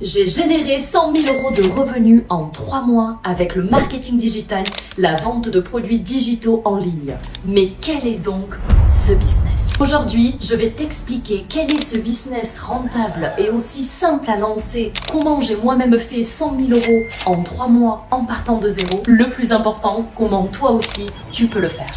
J'ai généré 100 000 € de revenus en 3 mois avec le marketing digital, la vente de produits digitaux en ligne. Mais quel est donc ce business? Aujourd'hui, je vais t'expliquer quel est ce business rentable et aussi simple à lancer, comment j'ai moi-même fait 100 000 € en 3 mois en partant de zéro. Le plus important, comment toi aussi tu peux le faire.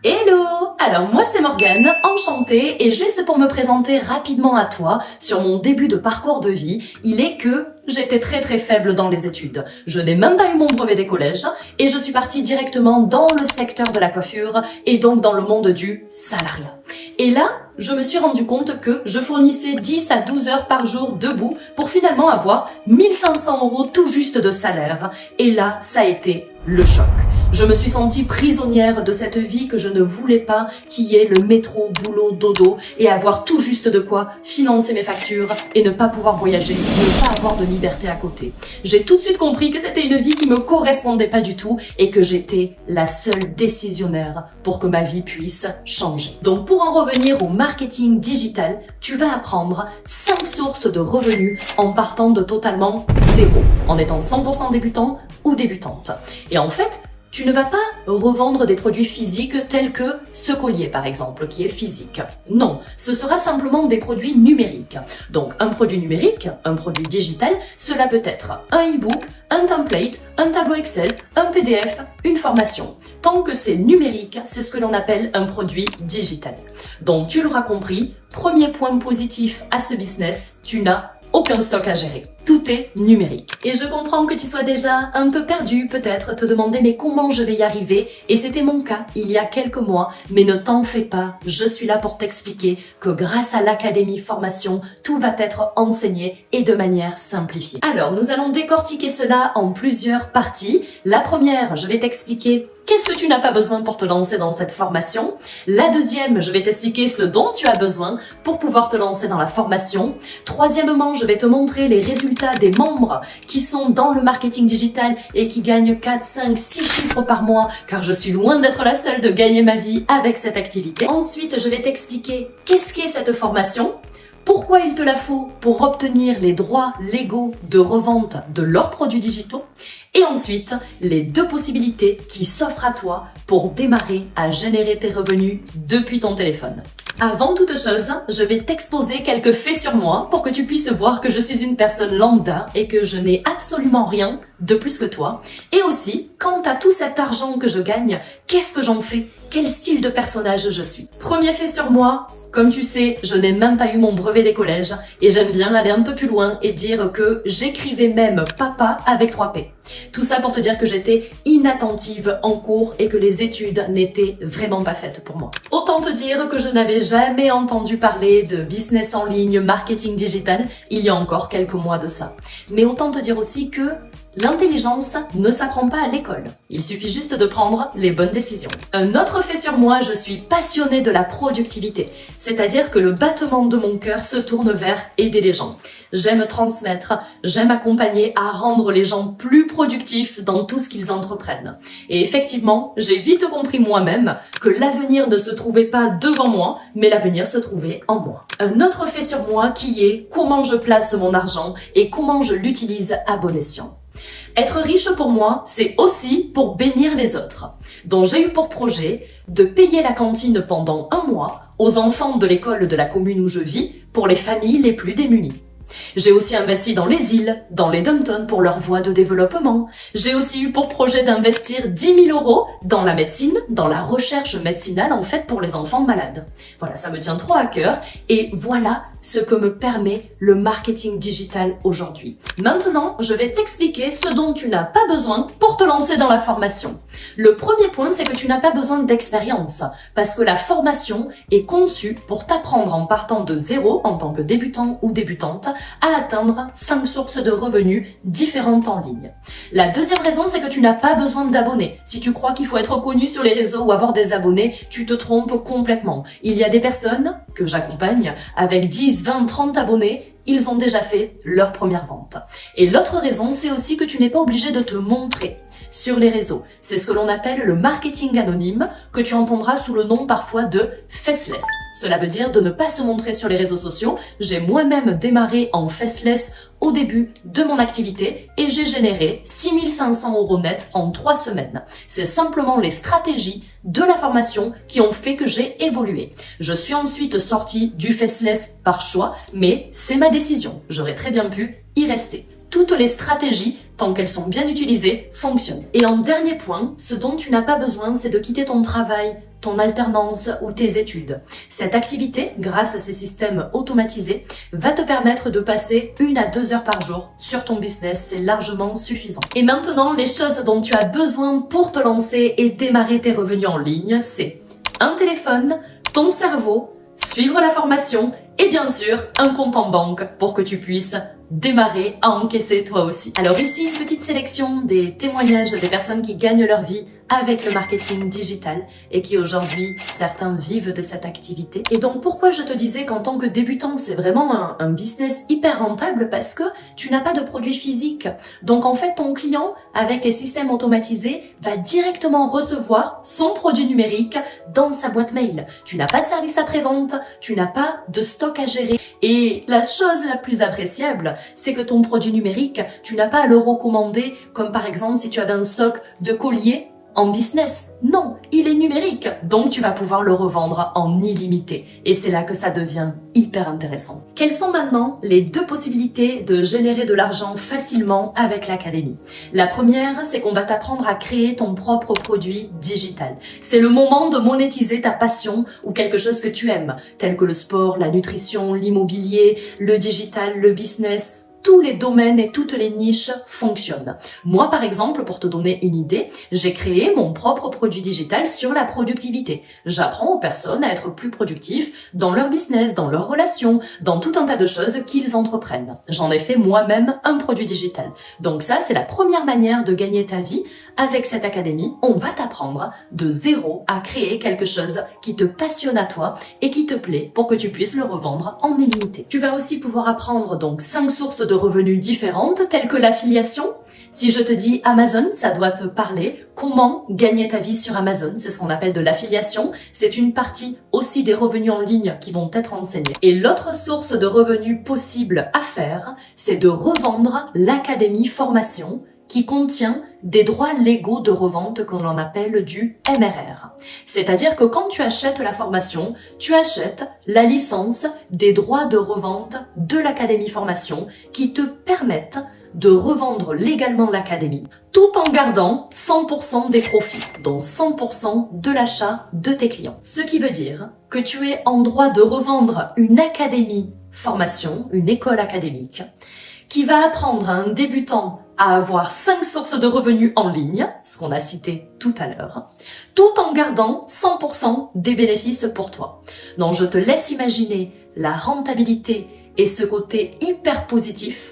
Hello! Alors moi c'est Morgane, enchantée, et juste pour me présenter rapidement à toi sur mon début de parcours de vie, il est que j'étais très faible dans les études. Je n'ai même pas eu mon brevet des collèges et je suis partie directement dans le secteur de la coiffure et donc dans le monde du salariat. Et là, je me suis rendu compte que je fournissais 10 à 12 heures par jour debout pour finalement avoir 1500 € tout juste de salaire. Et là, ça a été le choc. Je me suis sentie prisonnière de cette vie que je ne voulais pas, qui est le métro, boulot, dodo, et avoir tout juste de quoi financer mes factures et ne pas pouvoir voyager, ne pas avoir de liberté à côté. J'ai tout de suite compris que c'était une vie qui me correspondait pas du tout et que j'étais la seule décisionnaire pour que ma vie puisse changer. Donc pour en revenir au marketing digital, tu vas apprendre 5 sources de revenus en partant de totalement zéro, en étant 100% débutant ou débutante. Et en fait, tu ne vas pas revendre des produits physiques tels que ce collier par exemple, qui est physique. Non, ce sera simplement des produits numériques. Donc un produit numérique, un produit digital, cela peut être un e-book, un template, un tableau Excel, un PDF, une formation. Tant que c'est numérique, c'est ce que l'on appelle un produit digital. Donc tu l'auras compris, premier point positif à ce business, tu n'as aucun stock à gérer. Tout est numérique. Et je comprends que tu sois déjà un peu perdu, peut-être te demander mais comment je vais y arriver, et c'était mon cas il y a quelques mois, mais ne t'en fais pas, je suis là pour t'expliquer que grâce à l'Académie Formation, tout va être enseigné et de manière simplifiée. Alors, nous allons décortiquer cela en plusieurs parties. La première, je vais t'expliquer qu'est-ce que tu n'as pas besoin pour te lancer dans cette formation. La deuxième, je vais t'expliquer ce dont tu as besoin pour pouvoir te lancer dans la formation. Troisièmement, je vais te montrer les résultats des membres qui sont dans le marketing digital et qui gagnent 4, 5, 6 chiffres par mois, car je suis loin d'être la seule de gagner ma vie avec cette activité. Ensuite, je vais t'expliquer qu'est-ce qu'est cette formation, pourquoi il te la faut pour obtenir les droits légaux de revente de leurs produits digitaux, et ensuite, les 2 possibilités qui s'offrent à toi pour démarrer à générer tes revenus depuis ton téléphone. Avant toute chose, je vais t'exposer quelques faits sur moi pour que tu puisses voir que je suis une personne lambda et que je n'ai absolument rien de plus que toi. Et aussi, quant à tout cet argent que je gagne, qu'est-ce que j'en fais? Quel style de personnage je suis? Premier fait sur moi, comme tu sais, je n'ai même pas eu mon brevet des collèges et j'aime bien aller un peu plus loin et dire que j'écrivais même papa avec 3 P. Tout ça pour te dire que j'étais inattentive en cours et que les études n'étaient vraiment pas faites pour moi. Autant te dire que je n'avais jamais entendu parler de business en ligne, marketing digital, il y a encore quelques mois de ça. Mais autant te dire aussi que l'intelligence ne s'apprend pas à l'école. Il suffit juste de prendre les bonnes décisions. Un autre fait sur moi, je suis passionnée de la productivité. C'est-à-dire que le battement de mon cœur se tourne vers aider les gens. J'aime transmettre, j'aime accompagner à rendre les gens plus productifs dans tout ce qu'ils entreprennent. Et effectivement, j'ai vite compris moi-même que l'avenir ne se trouvait pas devant moi, mais l'avenir se trouvait en moi. Un autre fait sur moi qui est comment je place mon argent et comment je l'utilise à bon escient. Être riche pour moi, c'est aussi pour bénir les autres. Donc j'ai eu pour projet de payer la cantine pendant 1 mois aux enfants de l'école de la commune où je vis pour les familles les plus démunies. J'ai aussi investi dans les îles, dans les dom-toms pour leur voie de développement. J'ai aussi eu pour projet d'investir 10 000 € dans la médecine, dans la recherche médicinale en fait pour les enfants malades. Voilà, ça me tient trop à cœur et voilà ce que me permet le marketing digital aujourd'hui. Maintenant, je vais t'expliquer ce dont tu n'as pas besoin pour te lancer dans la formation. Le premier point, c'est que tu n'as pas besoin d'expérience parce que la formation est conçue pour t'apprendre en partant de zéro en tant que débutant ou débutante à atteindre 5 sources de revenus différentes en ligne. La deuxième raison, c'est que tu n'as pas besoin d'abonnés. Si tu crois qu'il faut être connu sur les réseaux ou avoir des abonnés, tu te trompes complètement. Il y a des personnes que j'accompagne avec 10, 20, 30 abonnés ils ont déjà fait leur première vente. Et l'autre raison, c'est aussi que tu n'es pas obligé de te montrer sur les réseaux. C'est ce que l'on appelle le marketing anonyme, que tu entendras sous le nom parfois de faceless. Cela veut dire de ne pas se montrer sur les réseaux sociaux. J'ai moi-même démarré en faceless au début de mon activité et j'ai généré 6 500 € net en 3 semaines. C'est simplement les stratégies de la formation qui ont fait que j'ai évolué. Je suis ensuite sortie du faceless par choix, mais c'est ma décision. J'aurais très bien pu y rester. Toutes les stratégies, tant qu'elles sont bien utilisées, fonctionnent. Et en dernier point, ce dont tu n'as pas besoin, c'est de quitter ton travail, ton alternance ou tes études. Cette activité, grâce à ces systèmes automatisés, va te permettre de passer 1 à 2 heures par jour sur ton business. C'est largement suffisant. Et maintenant, les choses dont tu as besoin pour te lancer et démarrer tes revenus en ligne, c'est un téléphone, ton cerveau, suivre la formation et bien sûr un compte en banque pour que tu puisses démarrer à encaisser toi aussi. Alors ici, une petite sélection des témoignages des personnes qui gagnent leur vie avec le marketing digital et qui aujourd'hui, certains vivent de cette activité. Et donc pourquoi je te disais qu'en tant que débutant, c'est vraiment un business hyper rentable, parce que tu n'as pas de produit physique. Donc en fait, ton client, avec les systèmes automatisés, va directement recevoir son produit numérique dans sa boîte mail. Tu n'as pas de service après-vente, tu n'as pas de stock à gérer. Et la chose la plus appréciable, c'est que ton produit numérique, tu n'as pas à le recommander, comme par exemple si tu avais un stock de colliers en business. Non, il est numérique, donc tu vas pouvoir le revendre en illimité. Et c'est là que ça devient hyper intéressant. Quelles sont maintenant les 2 possibilités de générer de l'argent facilement avec l'académie? La première, c'est qu'on va t'apprendre à créer ton propre produit digital. C'est le moment de monétiser ta passion ou quelque chose que tu aimes, tel que le sport, la nutrition, l'immobilier, le digital, le business. Tous les domaines et toutes les niches fonctionnent. Moi, par exemple, pour te donner une idée, j'ai créé mon propre produit digital sur la productivité. J'apprends aux personnes à être plus productifs dans leur business, dans leurs relations, dans tout un tas de choses qu'ils entreprennent. J'en ai fait moi-même un produit digital. Donc ça, c'est la première manière de gagner ta vie. Avec cette académie, on va t'apprendre de zéro à créer quelque chose qui te passionne à toi et qui te plaît pour que tu puisses le revendre en illimité. Tu vas aussi pouvoir apprendre donc 5 sources de revenus différentes telles que l'affiliation. Si je te dis Amazon, ça doit te parler. Comment gagner ta vie sur Amazon? C'est ce qu'on appelle de l'affiliation. C'est une partie aussi des revenus en ligne qui vont être enseignés. Et l'autre source de revenus possible à faire, c'est de revendre l'académie formation qui contient des droits légaux de revente que l'on appelle du MRR. C'est-à-dire que quand tu achètes la formation, tu achètes la licence des droits de revente de l'académie formation qui te permettent de revendre légalement l'académie tout en gardant 100% des profits, dont 100% de l'achat de tes clients. Ce qui veut dire que tu es en droit de revendre une académie formation, une école académique, qui va apprendre à un débutant à avoir 5 sources de revenus en ligne, ce qu'on a cité tout à l'heure, tout en gardant 100% des bénéfices pour toi. Donc je te laisse imaginer la rentabilité et ce côté hyper positif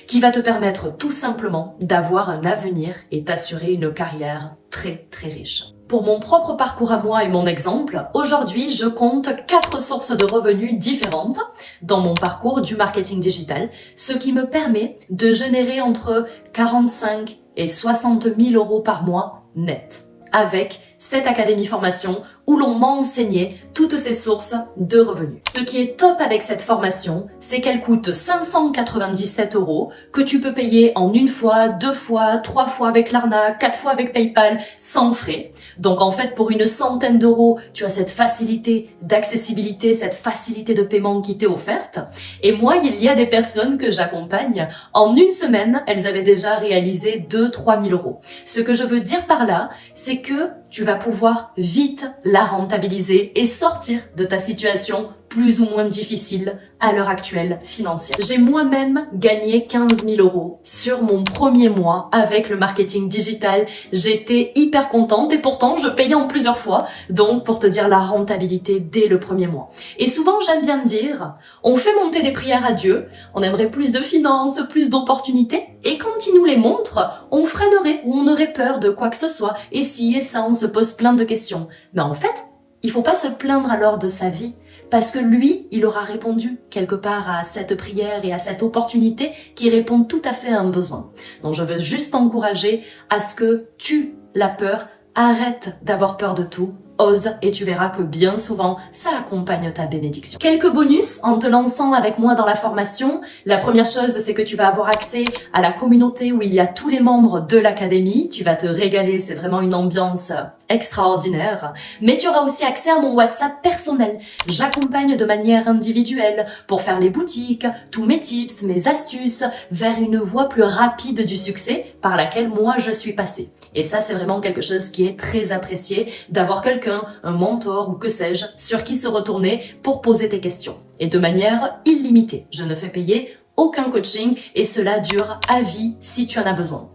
qui va te permettre tout simplement d'avoir un avenir et t'assurer une carrière très très riche. Pour mon propre parcours à moi et mon exemple, aujourd'hui je compte 4 sources de revenus différentes dans mon parcours du marketing digital, ce qui me permet de générer entre 45 et 60 000 € par mois net avec cette académie formation où l'on m'a enseigné toutes ces sources de revenus. Ce qui est top avec cette formation, c'est qu'elle coûte 597 €, que tu peux payer en 1 fois, 2 fois, 3 fois avec Klarna, 4 fois avec PayPal, sans frais. Donc en fait, pour une centaine d'euros, tu as cette facilité d'accessibilité, cette facilité de paiement qui t'est offerte. Et moi, il y a des personnes que j'accompagne. En 1 semaine, elles avaient déjà réalisé 2-3 000 €. Ce que je veux dire par là, c'est que tu vas pouvoir vite la rentabiliser et sortir de ta situation plus ou moins difficile à l'heure actuelle financière. J'ai moi-même gagné 15 000 € sur mon premier mois avec le marketing digital. J'étais hyper contente et pourtant je payais en plusieurs fois. Donc pour te dire la rentabilité dès le premier mois. Et souvent j'aime bien dire, on fait monter des prières à Dieu, on aimerait plus de finances, plus d'opportunités. Et quand il nous les montre, on freinerait ou on aurait peur de quoi que ce soit. Et si et ça, on se pose plein de questions. Mais en fait, il faut pas se plaindre alors de sa vie. parce que lui, il aura répondu quelque part à cette prière et à cette opportunité qui répond tout à fait à un besoin. Donc je veux juste t'encourager à ce que tu, la peur, arrête d'avoir peur de tout, ose et tu verras que bien souvent, ça accompagne ta bénédiction. Quelques bonus en te lançant avec moi dans la formation. La première chose, c'est que tu vas avoir accès à la communauté où il y a tous les membres de l'académie. Tu vas te régaler, c'est vraiment une ambiance extraordinaire. Mais tu auras aussi accès à mon WhatsApp personnel. J'accompagne de manière individuelle pour faire les boutiques, tous mes tips, mes astuces vers une voie plus rapide du succès par laquelle moi je suis passée. Et ça, c'est vraiment quelque chose qui est très apprécié d'avoir quelqu'un, un mentor ou que sais-je, sur qui se retourner pour poser tes questions. Et de manière illimitée. Je ne fais payer aucun coaching et cela dure à vie si tu en as besoin.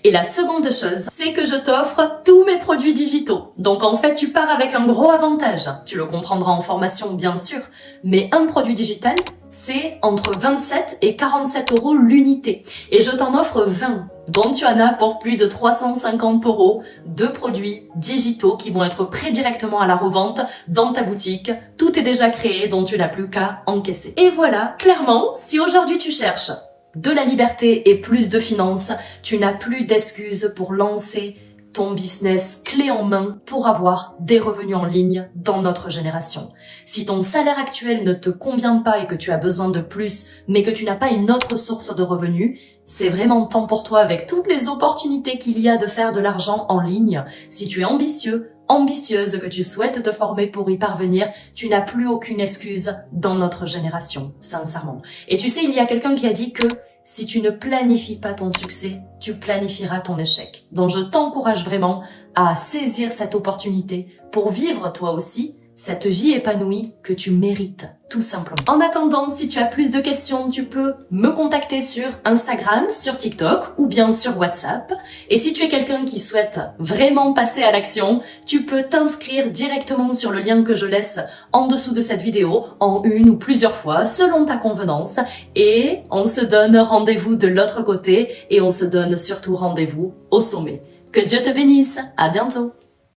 Et la seconde chose, c'est que je t'offre tous mes produits digitaux. Donc en fait, tu pars avec un gros avantage. Tu le comprendras en formation, bien sûr. Mais un produit digital, c'est entre 27 et 47 euros l'unité. Et je t'en offre 20. Donc tu en as pour plus de 350 euros de produits digitaux qui vont être prêts directement à la revente dans ta boutique. Tout est déjà créé, donc tu n'as plus qu'à encaisser. Et voilà, clairement, si aujourd'hui tu cherches de la liberté et plus de finances, tu n'as plus d'excuses pour lancer ton business clé en main pour avoir des revenus en ligne dans notre génération. Si ton salaire actuel ne te convient pas et que tu as besoin de plus, mais que tu n'as pas une autre source de revenus, c'est vraiment temps pour toi avec toutes les opportunités qu'il y a de faire de l'argent en ligne. Si tu es ambitieux, ambitieuse, que tu souhaites te former pour y parvenir, tu n'as plus aucune excuse dans notre génération, sincèrement. Et tu sais, il y a quelqu'un qui a dit que si tu ne planifies pas ton succès, tu planifieras ton échec. Donc je t'encourage vraiment à saisir cette opportunité pour vivre toi aussi cette vie épanouie que tu mérites, tout simplement. En attendant, si tu as plus de questions, tu peux me contacter sur Instagram, sur TikTok ou bien sur WhatsApp. Et si tu es quelqu'un qui souhaite vraiment passer à l'action, tu peux t'inscrire directement sur le lien que je laisse en dessous de cette vidéo, en une ou plusieurs fois, selon ta convenance. Et on se donne rendez-vous de l'autre côté et on se donne surtout rendez-vous au sommet. Que Dieu te bénisse, à bientôt!